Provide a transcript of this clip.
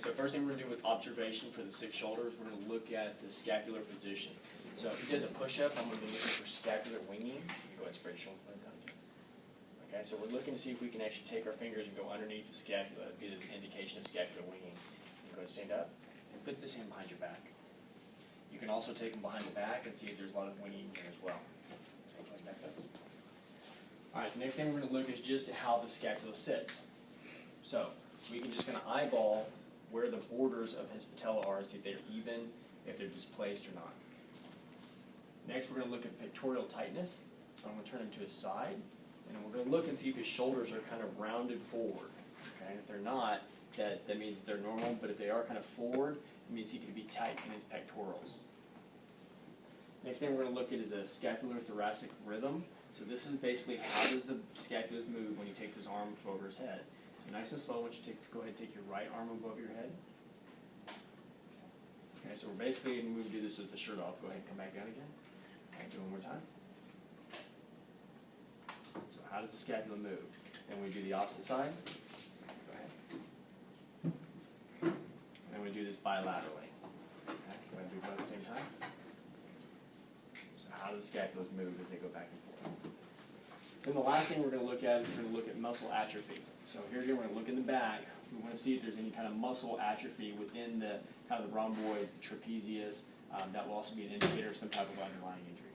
So first thing we're going to do with observation for the sick shoulder is we're going to look at the scapular position. So if he does a push-up, I'm going to be looking for scapular winging. You go ahead and spread your shoulder blades out again. Okay, so we're looking to see if we can actually take our fingers and go underneath the scapula. That'd be an indication of scapular winging. You go ahead and stand up and put this hand behind your back. You can also take them behind the back and see if there's a lot of winging here as well. Okay, go back up. All right, the next thing we're going to look is just how the scapula sits. So we can just kind of eyeball where the borders of his patella are, see if they're even, if they're displaced or not. Next, we're going to look at pectoral tightness. So I'm going to turn him to his side, and we're going to look and see if his shoulders are kind of rounded forward. Okay, and if they're not, that means they're normal, but if they are kind of forward, it means he could be tight in his pectorals. Next thing we're going to look at is a scapular-thoracic rhythm. So this is basically how does the scapula move when he takes his arms over his head. So nice and slow, I want you to go ahead and take your right arm above your head. Okay, so we're basically going to do this with the shirt off. Go ahead and come back down again. Okay, do it one more time. So how does the scapula move? Then we do the opposite side. Go ahead. And then we do this bilaterally. Okay, go ahead and do both at the same time. So how do the scapulas move as they go back and forth? Then the last thing we're going to look at is we're going to look at muscle atrophy. So here again, we're going to look in the back. We want to see if there's any kind of muscle atrophy within the kind of the rhomboids, the trapezius. That will also be an indicator of some type of underlying injury.